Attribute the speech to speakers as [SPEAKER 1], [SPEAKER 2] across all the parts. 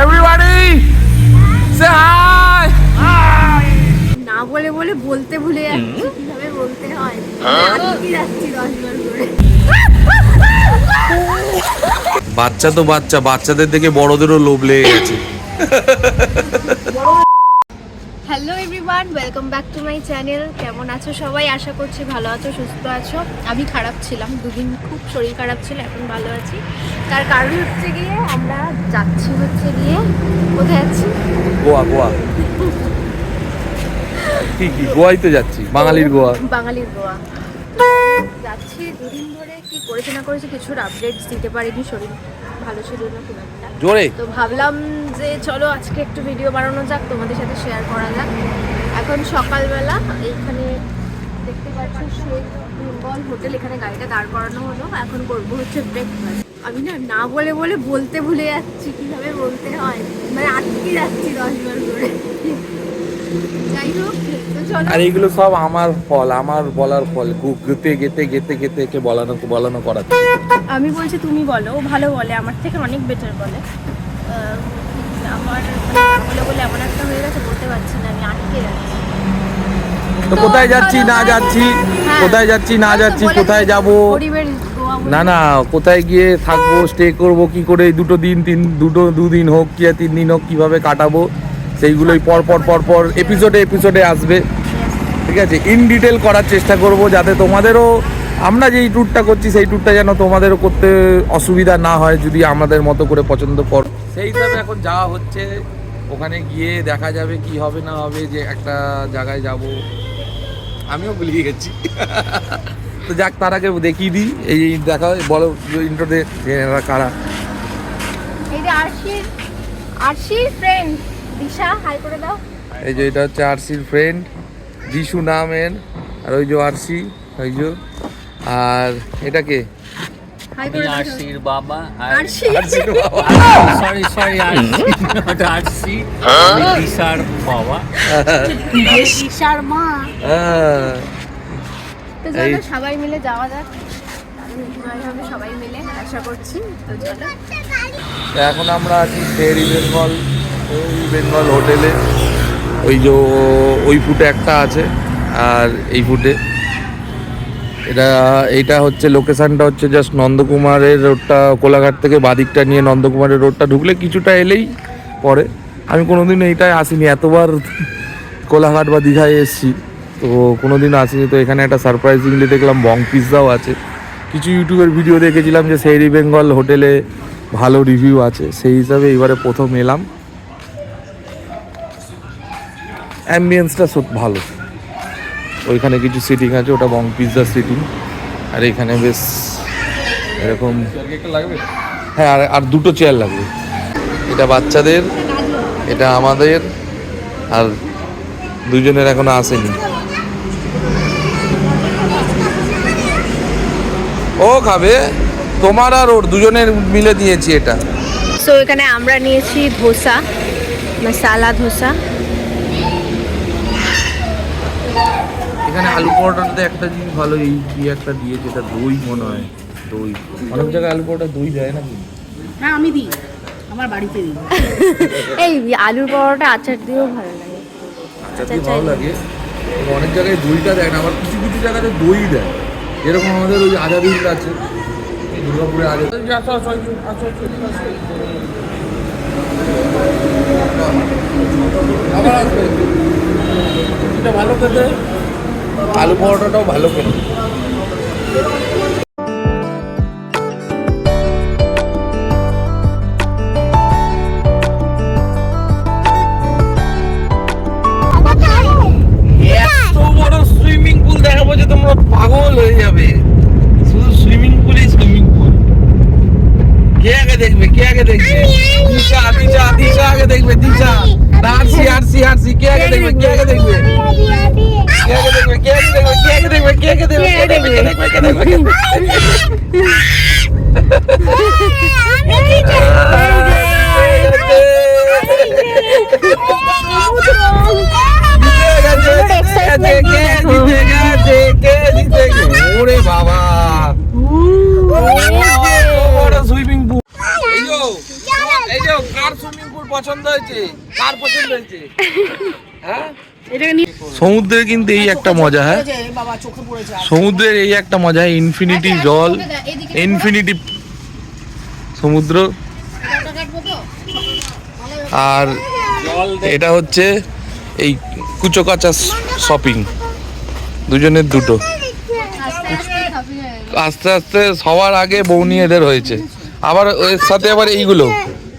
[SPEAKER 1] Everybody, say hi.
[SPEAKER 2] না বলে বলে বলতে ভুলে যাচ্ছি কিভাবে বলতে হয়। আটকে যাচ্ছি 10 বার করে।
[SPEAKER 1] বাচ্চা তো বাচ্চা, বাচ্চাদের দেখে বড়দেরও লোভ লেগে গেছে।
[SPEAKER 2] Hello everyone, welcome back to my channel. কেমন আছো সবাই? আশা করছি ভালো আছো, সুস্থ আছো। আমি খারাপ ছিলাম, দুদিন খুব শরীর খারাপ ছিল, এখন ভালো আছি। তার কারণ হচ্ছে গিয়ে আমরা যাচ্ছি কোথায় যাচ্ছি?
[SPEAKER 1] গোয়া। কি গোয়াই তো যাচ্ছি, বাঙালির গোয়া।
[SPEAKER 2] যাচ্ছি দুদিন ধরে, কি করেছে না করেছে কিছুর আপডেটস দিতে পারিনি, শরীর ভালো ছিল না খুব একটা।
[SPEAKER 1] জোরে
[SPEAKER 2] তো ভাবলাম যে চলো আজকে একটু ভিডিও বানানো যাক, তোমাদের সাথে শেয়ার করা যাক। এখন সকালবেলা এইখানে দেখতে পাচ্ছি শেখ বেঙ্গল হোটেল, এখানে গাড়িটা দাঁড় করানো হলো। এখন করবো হচ্ছে ব্রেকফাস্ট। আমি না বলে বলে বলতে ভুলে যাচ্ছি কিভাবে বলতে হয়, মানে আটকে যাচ্ছি 10 বার করে। যাই হোক, তো চলো।
[SPEAKER 1] আর এইগুলো সব আমার ফল, আমার বলার ফল। গেতে একে বলানো করাচ্ছে।
[SPEAKER 2] আমি বলছি তুমি বলো, ও ভালো বলে, আমার থেকে অনেক বেটার বলে। আমার বলে এমন একটা হয়ে গেছে, বলতে পারছি না, আমি আটকে যাচ্ছি।
[SPEAKER 1] তো কোথায় যাচ্ছি না যাচ্ছি, কোথায় যাচ্ছি না যাচ্ছি, কোথায় যাব না কোথায় গিয়ে থাকবো, স্টে করব, কি করে দুদিন হোক কি 3 দিন হোক, কিভাবে কাটাবো, সেইগুলোই পর এপিসোডে আসবে। ঠিক আছে, ইন ডিটেল করার চেষ্টা করব, যাতে তোমাদেরও, আমরা যেই ট্যুরটা করছি সেই ট্যুরটা যেন তোমাদেরও করতে অসুবিধা না হয়, যদি আমাদের মতো করে পছন্দ কর। সেই হিসাবে এখন যাওয়া হচ্ছে। ওখানে গিয়ে দেখা যাবে কি হবে না হবে, যে একটা জায়গায় যাব, আমিও ভুলিয়ে গেছি। তো যাক, তার আগে দেখিয়ে দিই, এই দেখা বলো ইন্ট্রোতে এরা কারা।
[SPEAKER 2] এই যে আরশির ফ্রেন্ড দিশা, হাই করে দাও।
[SPEAKER 1] এই যে এটা হচ্ছে আরশির ফ্রেন্ড, যিশু নামের। আর ওই যে আরশি, ওই যে। আর এটা কে?
[SPEAKER 2] হাই করে দাও।
[SPEAKER 3] আরশির বাবা।
[SPEAKER 2] আরশি
[SPEAKER 3] সরি আরশি দিশার বাবা,
[SPEAKER 2] দিশার মা। তো
[SPEAKER 1] এই
[SPEAKER 2] চলো সবাই মিলে যাওয়া যাক, দারুণ এনজয় হবে সবাই মিলে আশা করছি। তো চলো,
[SPEAKER 1] এখন আমরা আছি শেরি বেঙ্গল হোটেলে। ওই যে ওই ফুটে একটা আছে, আর এই ফুটে এইটা হচ্ছে লোকেশনটা হচ্ছে জাস্ট নন্দকুমারের রোডটা, কোলাঘাট থেকে বাদিকটা নিয়ে নন্দকুমারের রোডটা ঢুকলে কিছুটা এলেই পরে। আমি কোনোদিন এইটায় আসিনি, এতবার কোলাঘাট বা দীঘায় এসেছি, তো কোনোদিন আসিনি। তো এখানে একটা সারপ্রাইজিংলি দেখলাম বং পিৎজাও আছে। কিছু ইউটিউবের ভিডিও দেখেছিলাম যে শেরি বেঙ্গল হোটেলে ভালো রিভিউ আছে, সেই হিসাবে এবারে প্রথম এলাম। অ্যাম্বিয়েন্সটা ভালো। ওইখানে কিছু সিটিং আছে, ওটা বং পিৎজা সিটিং। আর এখানে বেশ এরকম, হ্যাঁ, আর দুটো চেয়ার লাগবে। এটা বাচ্চাদের, এটা আমাদের, আর দুজনের এখনো আসেনি। ও খাবে, তোমার আর ওর দুজনের মিলে দিয়েছি এটা।
[SPEAKER 2] সো এখানে আমরা নিয়েছি ধোসা, মশালা ধোসা।
[SPEAKER 1] এখানে আলু পরোটাতে একটা জিনিস ভালো, এই কি একটা দিয়েছে, এটা দই মনে হয়, দই। অনেক জায়গায় আলু পরোটা দই দেয় নাকি?
[SPEAKER 4] হ্যাঁ, আমি দিই, আমার বাড়িতে দিই।
[SPEAKER 2] এই আলুর পরোটা আচার দিয়েও ভালো লাগে।
[SPEAKER 1] আচার দিয়ে ভালো লাগে, অনেক জায়গায় দইটা দেয় না, আবার কিছু কিছু জায়গাতে দই দেয়। যেরকম আমাদের ওই আজাদির আছে, দুর্গাপুরে আজাদ। আবার আসবে, এটা ভালো খেতে, আলু পরোটাটাও ভালো খেতে। এত বড় সুইমিং পুল দেখাবো যে তোমরা পাগল হয়ে যাবে। শুধু সুইমিং পুল। কে আগে দেখবে দিশা আগে দেখবে, দিশা না আরসি কে আগে দেখবে ওরে বাবা, সুইমিং পুল। এই যে কার সুইমিং পুল ঠাকুর পছন্দ হয়েছে? কার পছন্দ হয়েছে? হ্যাঁ,
[SPEAKER 4] এটাকে নিয়ে
[SPEAKER 1] সমুদ্রের কিন্তু এই একটা মজা, হ্যাঁ
[SPEAKER 4] বাবা চোখে পড়েছে।
[SPEAKER 1] সমুদ্রের এই একটা মজা, ইনফিনিটি জল, ইনফিনিটি সমুদ্র। আর এটা হচ্ছে এই কুচোকাচা শপিং, দুজনের দুটো। আস্তে আস্তে সবার আগে বৌনি এদের হয়েছে, আবার এর সাথে আবার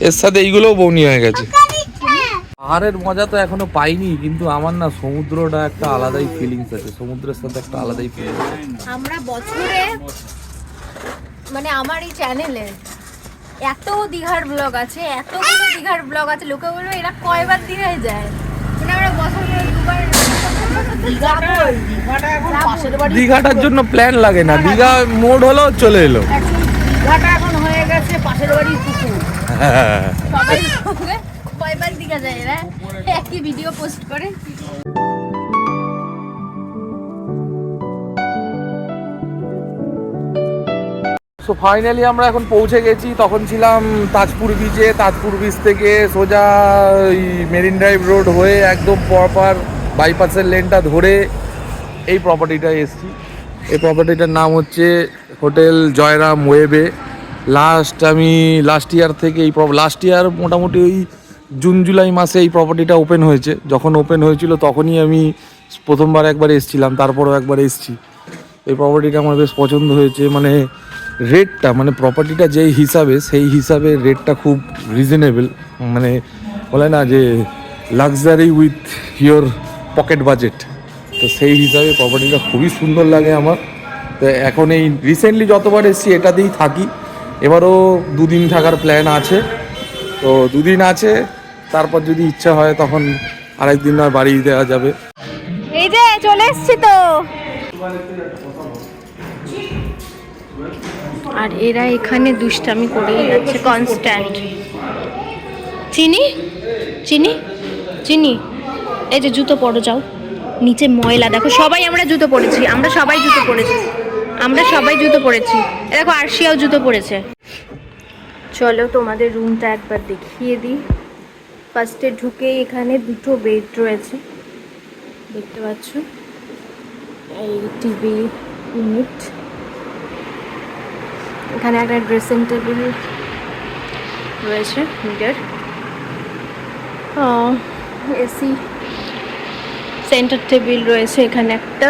[SPEAKER 1] এর সাথে এইগুলোও বৌনি হয়ে গেছে। পাহাড়ের মজা তো এখনো পাইনি, কিন্তু আমার না সমুদ্রটা একটা আলাদাই ফিলিংস আছে, সমুদ্রের সাথে একটা আলাদাই ফিলিংস আছে।
[SPEAKER 2] আমরা বছরে মানে আমার এই চ্যানেলে এত দীঘার ব্লগ আছে, এতগুলো দীঘার ব্লগ আছে, লোকে বলবে এরা কয়বার দীঘায় যায়, মানে আমরা বছরে দুবার
[SPEAKER 4] দীঘাটা এখন পাশের বাড়ি,
[SPEAKER 1] দীঘাটার জন্য প্ল্যান লাগে না, দীঘা মোড হলো চলে এলো।
[SPEAKER 4] দীঘাটা এখন হয়ে গেছে পাশের বাড়ির পুকুর।
[SPEAKER 2] সবাই সঙ্গে কয়বার দীঘা যায় এরা, একই ভিডিও পোস্ট করে।
[SPEAKER 1] সো ফাইনালি আমরা এখন পৌঁছে গেছি। তখন ছিলাম তাজপুর বিচে, তাজপুর বিচ থেকে সোজা ওই মেরিন ড্রাইভ রোড হয়ে একদম প্রপার বাইপাসের লেনটা ধরে এই প্রপার্টিটায় এসেছি। এই প্রপার্টিটার নাম হচ্ছে হোটেল জয়রাম ওয়েবে। আমি লাস্ট ইয়ার থেকে লাস্ট ইয়ার মোটামুটি ওই জুন জুলাই মাসে এই প্রপার্টিটা ওপেন হয়েছে। যখন ওপেন হয়েছিল তখনই আমি প্রথমবার একবার এসেছিলাম, তারপরেও একবার এসেছি। এই প্রপার্টিটা আমার বেশ পছন্দ হয়েছে, মানে রেটটা, মানে প্রপার্টিটা যেই হিসাবে সেই হিসাবে রেটটা খুব রিজনেবল, মানে বলে না যে luxury with your pocket budget, তো সেই হিসাবে প্রপার্টিটা খুবই সুন্দর লাগে আমার। তো এখন এই রিসেন্টলি যতবার এসেছি এটাতেই থাকি, এবারও 2 দিন থাকার প্ল্যান আছে। তো 2 দিন আছে, তারপর যদি ইচ্ছা হয় তখন আরেকদিন নয় বাড়ি দেওয়া যাবে।
[SPEAKER 2] এই যে চলে এসছি তো। আর এরা এখানে দুষ্টামি করেই যাচ্ছে কনস্ট্যান্ট। চিনি চিনি চিনি, এই যে জুতো পরো, যাও নিচে ময়লা দেখো। সবাই আমরা জুতো পরেছি, আমরা সবাই জুতো পরেছি। দেখো আরশিয়াও জুতো পরেছে। চলো তোমাদের রুমটা একবার দেখিয়ে দিই। ফার্স্টে ঢুকেই এখানে 2টো বেড রয়েছে, দেখতে পাচ্ছ। এই টিভি ইউনিট, এখানে একটা ড্রেসিং টেবিল রয়েছে, মিটার, এসি, সেন্টার টেবিল রয়েছে এখানে একটা,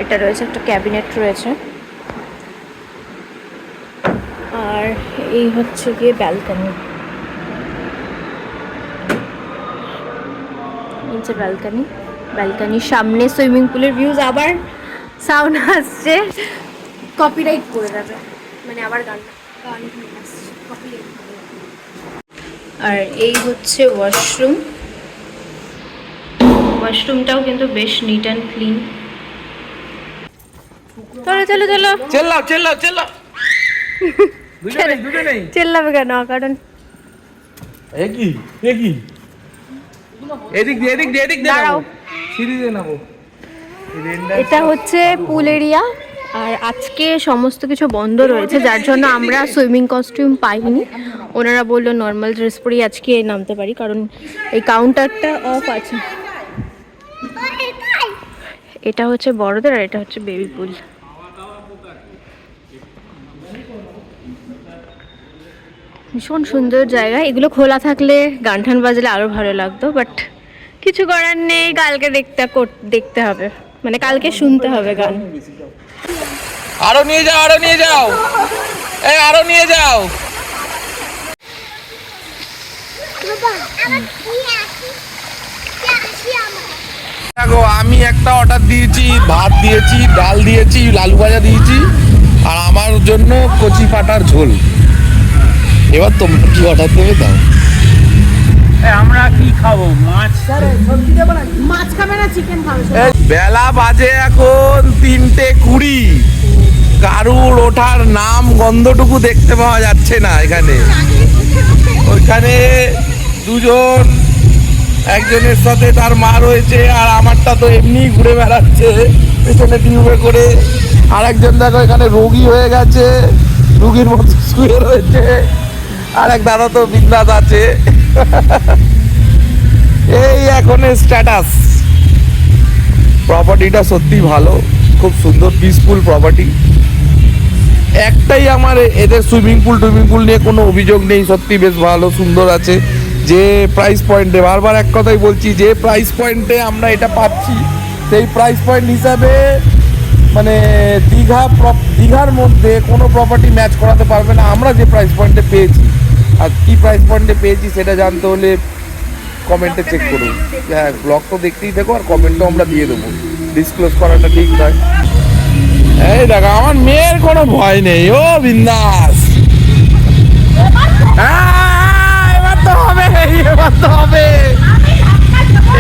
[SPEAKER 2] এটা রয়েছে একটা ক্যাবিনেট রয়েছে। আর এই হচ্ছে গিয়ে ব্যালকনি, নিচে ব্যালকনির সামনে সুইমিং পুলের ভিউজ। আবার সাউন্ড আসছে, কপিরাইট করে দেবে, মানে আবার গান আসছে, কপিরাইট। আর এই হচ্ছে ওয়াশরুমটাও কিন্তু বেশ নিট অ্যান্ড ক্লিন। চলো চেল্লাবে কেন? কারণ এটা হচ্ছে পুল এরিয়া, আর আজকে সমস্ত কিছু বন্ধ রয়েছে, যার জন্য আমরা সুইমিং কস্টিউম পাইনি। ওনারা বললো নর্মাল ড্রেস পরেই আজকে নামতে পারি, কারণ এই কাউন্টারটা অফ আছে। এটা হচ্ছে বড়দের আর এটা হচ্ছে বেবি পুল। ভীষণ সুন্দর জায়গা, এগুলো খোলা থাকলে গান টান বাজলে আরো ভালো লাগতো, বাট কিছু করার নেই, কালকে দেখতে হবে, মানে কালকে শুনতে হবে গান।
[SPEAKER 1] আরো নিয়ে যাও, আরো নিয়ে যাও। দেখো আমি একটা অর্ডার দিয়েছি, ভাত দিয়েছি, ডাল দিয়েছি, আলু ভাজা দিয়েছি, আর আমার জন্য কচি পাটার ঝোল। এবার তোমরা কি অর্ডার দেবে দাও।
[SPEAKER 3] আমরা কি খাবো? মাছ
[SPEAKER 4] মাছ খাবে না চিকেন খাবে?
[SPEAKER 1] বেলা বাজে এখন 3:20, কারুর ওঠার নাম গন্ধটুকু দেখতে পাওয়া যাচ্ছে না এখানে। ওইখানে দুজন, একজনের সাথে তার মা রয়েছে, আর আমারটা তো এমনি ঘুরে বেড়াচ্ছে পেছনে টিউবে করে। আর একজন দেখো এখানে রোগী হয়ে গেছে, রুগীর মতো শুয়ে রয়েছে। আর এক দাদা তো বিন্দাস আছে। এই এখন স্ট্যাটাস। প্রপার্টিটা সত্যি ভালো, খুব সুন্দর পিসফুল প্রপার্টি। একটাই আমার এদের সুইমিং পুল নিয়ে কোনো অভিযোগ নেই, সত্যি বেশ ভালো সুন্দর আছে। যে প্রাইস পয়েন্টে, বারবার এক কথাই বলছি, যে প্রাইস পয়েন্টে আমরা এটা পাচ্ছি সেই প্রাইস পয়েন্ট হিসাবে মানে দীঘার মধ্যে কোনো প্রপার্টি ম্যাচ করাতে পারবে না আমরা যে প্রাইস পয়েন্টে পেয়েছি। আর কি প্রাইস পয়েন্টে পেয়েছি সেটা জানতে হলে কমেন্টে চেক করুন। হ্যাঁ, ব্লগ তো দেখতেই দেখো, আর কমেন্টও আমরা দিয়ে দেবো, ডিসক্লোজ করাটা ঠিক নয়। এই দেখো আমার মেয়ের কোনো ভয় নেই, ও বিন্দাস। এবার তো হবে, এবার তো হবে,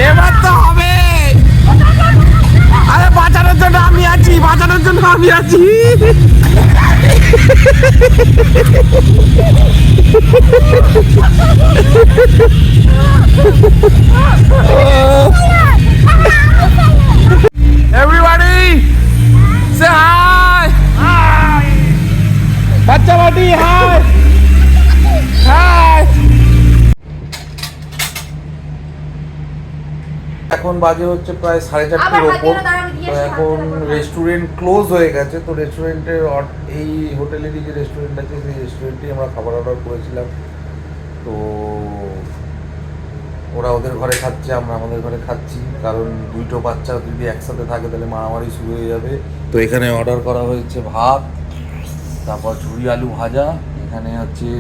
[SPEAKER 1] এবার তো হবে। আরে বাঁচানোর জন্য আমি আছি, বাঁচানোর জন্য আমি আছি। Everybody say hi. Hi. বাচ্চা বাটি hi. Hi. এখন বাজে হচ্ছে প্রায় 4:30-এর ওপর। তো এখন রেস্টুরেন্ট ক্লোজ হয়ে গেছে। তো রেস্টুরেন্টের এই হোটেলেরই যে রেস্টুরেন্ট আছে সেই রেস্টুরেন্টেই আমরা খাবার অর্ডার করেছিলাম। তো ওরা ওদের ঘরে খাচ্ছে, আমরা আমাদের ঘরে খাচ্ছি, কারণ দুটো বাচ্চা যদি একসাথে থাকে তাহলে মারামারি শুরু হয়ে যাবে। তো এখানে অর্ডার করা হয়েছে ভাত, তারপর ঝুরি আলু ভাজা, এখানে আছে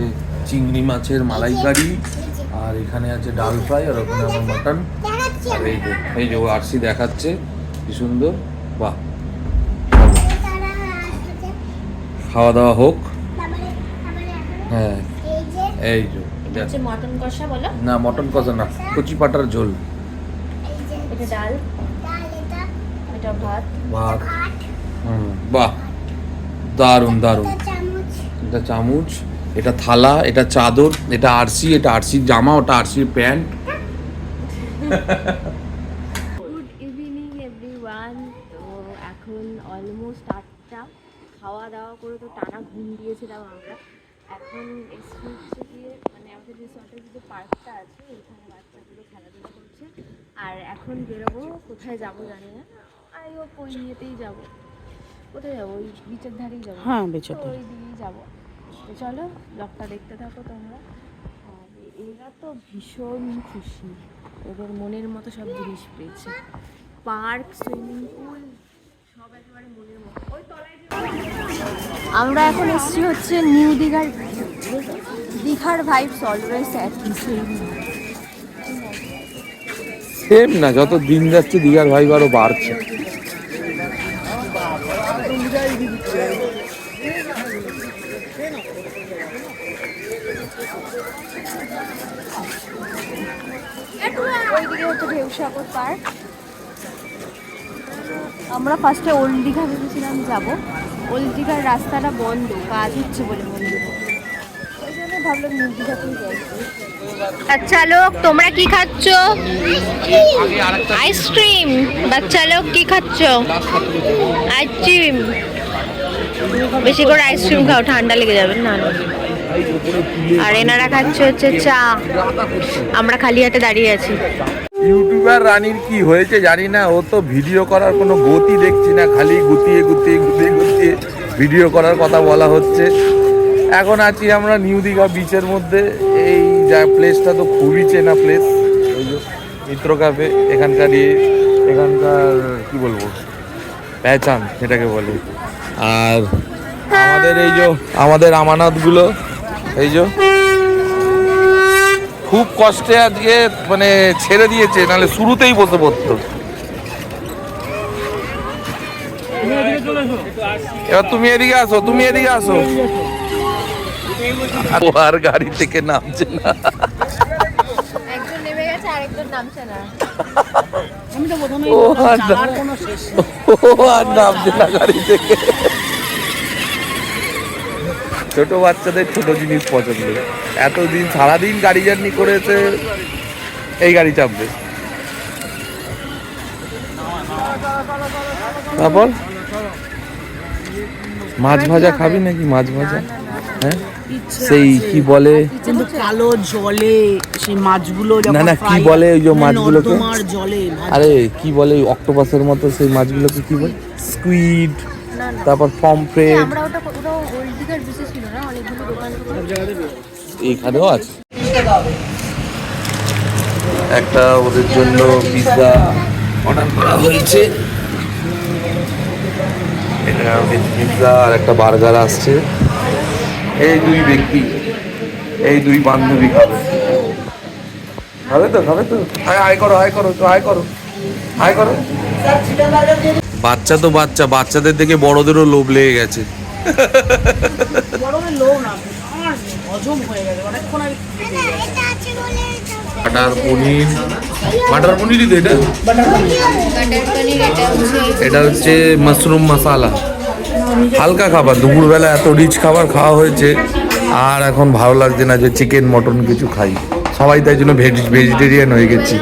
[SPEAKER 1] চিংড়ি মাছের মালাইকারি, আর এখানে আছে ডাল ফ্রাই, আর ওখানে আমার মাটন। আর এই যে আরসি দেখাচ্ছে কি সুন্দর। বাহ, খাওয়া দাওয়া হোক। হ্যাঁ, এই যে
[SPEAKER 2] মটন কষা বলো
[SPEAKER 1] না, মটন কষা না, কচি পাটার ঝোল।
[SPEAKER 2] এটা ডাল, এটা ভাত।
[SPEAKER 1] বাহ, দারুণ দারুণ। এটা চামচ, এটা থালা, এটা চাদর, এটা আরসি, এটা আরসির জামা, ওটা আরসির প্যান্ট।
[SPEAKER 2] Good evening everyone. তো এখন অলমোস্ট 8টা, খাওয়া দাওয়া করে তো টানা ঘুম দিয়েছিলাম আমরা। এখন এসে হচ্ছে গিয়ে মানে আমাদের রিসর্টের যে পার্কটা আছে ওইখানে বাচ্চাগুলো খেলাধুলা করছে। আর এখন বেরোবো, কোথায় যাবো জানি না, আই হোপ ওই ইয়েতেই যাবো। কোথায় যাবো? ওই বিচের ধারেই যাবো।
[SPEAKER 4] হ্যাঁ, বিচের
[SPEAKER 2] তো ওই দিকেই যাবো। তো চলো ব্লগটা দেখতে থাকো তোমরা। আর এরা তো ভীষণ খুশি, ওদের মনের মতো সব জিনিস পেয়েছে। পার্ক, সুইমিং পুল সব একেবারে মনের মতো। আমরা এখন এসেছি হচ্ছে নিউ দীঘার। দীঘার ভাইবস অলওয়েজ একই
[SPEAKER 1] সেম না, যত দিন যাচ্ছে দীঘার ভাইব আরো বাড়ছে।
[SPEAKER 2] ওইদিকে হচ্ছে ঢেউসাগর পার্ক। আমরা ফার্স্টে ওল্ড দীঘা ভেবেছিলাম যাবো, ওল্ড দীঘার রাস্তাটা বন্ধ, কাজ হচ্ছে বলে মন্দিরে, ওই জন্য ভাবলাম নিউ দীঘাতেই যাই। বাচ্চা লোক তোমরা কি খাচ্ছ? আইসক্রিম। বাচ্চা লোক কি খাচ্ছ? আইসক্রিম। বেশি করে আইসক্রিম খাও, ঠান্ডা লেগে যাবে না। আর এনারা খাচ্ছে হচ্ছে চা, আমরা খালি হাতে দাঁড়িয়ে আছি।
[SPEAKER 1] ইউটিউবার রানীর কি হয়েছে জানি না, ও তো ভিডিও করার কোনো গতি দেখছি না, খালি গুতিয়ে গুতিয়ে গুতিয়ে গুতিয়ে ভিডিও করার কথা বলা হচ্ছে। এখন আছি আমরা নিউ দীঘা বিচের মধ্যে। এই যা প্লেসটা তো খুবই চেনা প্লেস, ওই যে মিত্র ক্যাফে, এখানকার কি বলবো পেহচান সেটাকে বলে। আর আমাদের এই যে আমাদের আমানতগুলো এই যে খুব কষ্টে আজকে মানে ছেড়ে দিয়েছে, নাহলে শুরুতেই বসে পড়তো। এবার তুমি এদিকে আসো, তুমি এদিকে আসো। আর গাড়ি থেকে নামছে না,
[SPEAKER 2] একজন নেমে গেছে আরেকজন নামছে না।
[SPEAKER 4] আমি তো প্রথমেই
[SPEAKER 1] ও
[SPEAKER 4] বললাম,
[SPEAKER 1] আর
[SPEAKER 4] চালার কোনো শেষ নেই।
[SPEAKER 1] ও আর নামছে না গাড়ি থেকে। ছোট বাচ্চাদের ছোট জিনিস পছন্দ, এতদিন সারাদিন গাড়ি জার্নি করেছে, এই গাড়ি চাপবে। তারপর মাছ ভাজা খাবি নাকি? মাছ ভাজা, হ্যাঁ
[SPEAKER 4] ইচ্ছে
[SPEAKER 1] সেই
[SPEAKER 4] আছে।
[SPEAKER 1] কি বলে
[SPEAKER 4] কিন্তু কালো জলে সেই মাছগুলো যখন
[SPEAKER 1] না, কি
[SPEAKER 4] fry
[SPEAKER 1] বলে ওই যে
[SPEAKER 4] মানে
[SPEAKER 1] মাছগুলোকে?
[SPEAKER 4] নর্দমার জলে ভাজা।
[SPEAKER 1] আরে কি বলে অক্টোপাসের মতো সেই মাছগুলোকে কি বলে? স্কুইড,
[SPEAKER 2] না না
[SPEAKER 1] তারপর পমফ্রেট।
[SPEAKER 2] আমরা ওটা ওল্ড দিঘার বিচে ছিল না, অনেকগুলো দোকান
[SPEAKER 1] এইখানেও আছে। একটা ওদের জন্য পিৎজা অর্ডার করা হয়েছে, এটা ভেজ পিৎজা, আর একটা বার্গার আসছে। এই দুই ব্যক্তি, এই দুই বান্ধবী খাবে। খাবে তো খাবে তো, হাই করো হাই করো তো, হাই করো হাই করো। বাচ্চা তো বাচ্চা, বাচ্চাদের দেখে বড়দেরও লোভ লেগে গেছে।
[SPEAKER 4] গরমে লোক না আমার হজম হয়ে গেছে অনেকক্ষণ আগে খেতে গেছে।
[SPEAKER 1] বাটার পনির, বাটার পনিরই তো এটা।
[SPEAKER 2] বাটার পনির,
[SPEAKER 1] এটা হচ্ছে মাশরুম মশালা। হালকা খাবার, দুপুরবেলা এত রিচ খাবার খাওয়া হয়েছে আর এখন ভালো লাগছে না যে চিকেন মটন কিছু খাই। সবাই তাই জন্য ভেজিটেরিয়ান হয়ে গেছি।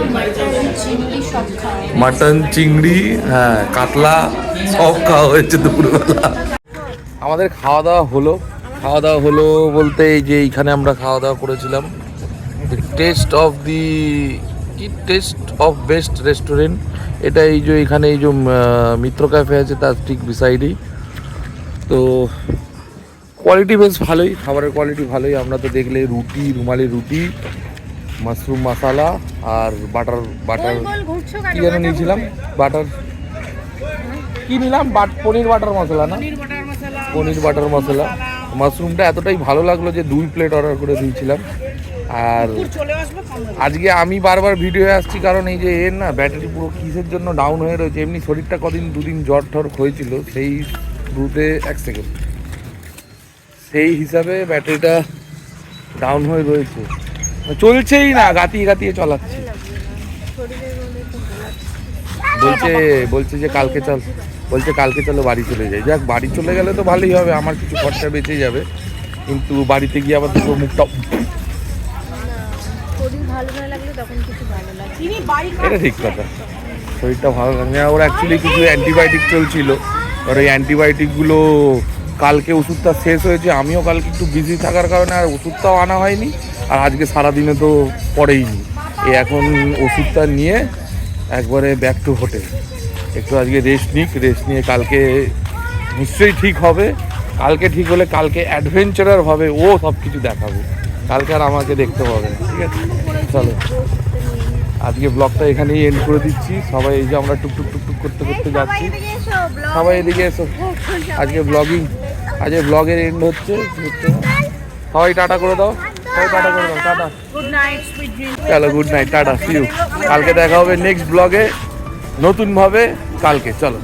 [SPEAKER 2] চিংড়ি সব খাওয়া।
[SPEAKER 1] মাটন, চিংড়ি, হ্যাঁ কাতলা সব খাওয়া হয়েছে দুপুরবেলা। আমাদের খাওয়া দাওয়া হলো, খাওয়া দাওয়া হলো বলতে এই যে এইখানে আমরা খাওয়া দাওয়া করেছিলাম টেস্ট অফ বেস্ট রেস্টুরেন্ট। এটা এই যে এখানে এই যে মিত্র ক্যাফে আছে তার ঠিক বিসাইডেই। তো কোয়ালিটি বেশ ভালোই, খাবারের কোয়ালিটি ভালোই। আমরা তো দেখলে রুটি, রুমালি রুটি, মাশরুম মশালা আর বাটার
[SPEAKER 2] ঘুরছো
[SPEAKER 1] কি যেন নিয়েছিলাম, বাটার কি নিলাম, পনির বাটার মশলা না, পনির বাটার মশলা। মাশরুমটা এতটাই ভালো লাগলো যে 2 প্লেট অর্ডার করে দিয়েছিলাম। আর
[SPEAKER 4] চলে আসবে
[SPEAKER 1] আজকে আমি বারবার ভিডিও আসছি কারণ এই যে এর না ব্যাটারি পুরো কিসের জন্য ডাউন হয়ে রয়েছে। এমনি শরীরটা দুদিন জ্বর ঠর হয়েছিল, সেই শুরুতে 1 সেকেন্ড, সেই হিসাবে ব্যাটারিটা ডাউন হয়ে রয়েছে, চলছেই না, গাতিয়ে গাতিয়ে চালাচ্ছি। বলছে যে কালকে চলো বাড়ি চলে যাই। যাক, বাড়ি চলে গেলে তো ভালোই হবে, আমার কিছু খরচা বেঁচে যাবে। কিন্তু বাড়িতে গিয়ে আবার দুটো মুখটা,
[SPEAKER 2] শরীর ভালো না লাগলে তখন কিছু ভালো লাগে।
[SPEAKER 4] তিনি বাড়ি
[SPEAKER 1] এটা ঠিক কথা, শরীরটা ভালো লাগে না। ওর অ্যাকচুয়ালি কিছু অ্যান্টিবায়োটিক চলছিল, ওর এই অ্যান্টিবায়োটিকগুলো কালকে ওষুধটা শেষ হয়েছে। আমিও কালকে একটু বিজি থাকার কারণে আর ওষুধটাও আনা হয়নি, আর আজকে সারাদিনে তো পড়েইনি। এখন ওষুধটা নিয়ে একবারে ব্যাক টু হোটেল। একটু আজকে রেস্ট নিয়ে কালকে নিশ্চয়ই ঠিক হবে। কালকে ঠিক হলে কালকে অ্যাডভেঞ্চারার ভাবে ও সব কিছু দেখাবে, কালকে আর আমাকে দেখতে হবে না। ঠিক আছে, চলো আজকে ব্লগটা এখানেই এন্ড করে দিচ্ছি। সবাই এই যে আমরা টুকটুক করতে যাচ্ছি, সবাই এদিকে এসো। আজকে ব্লগের এন্ড হচ্ছে। সবাই টাটা করে দাও, tata.
[SPEAKER 4] Good night sweet dream.
[SPEAKER 1] চলো good night, tata, see you. কালকে দেখা হবে নেক্সট ব্লগে নতুন ভাবে কালকে, চলো।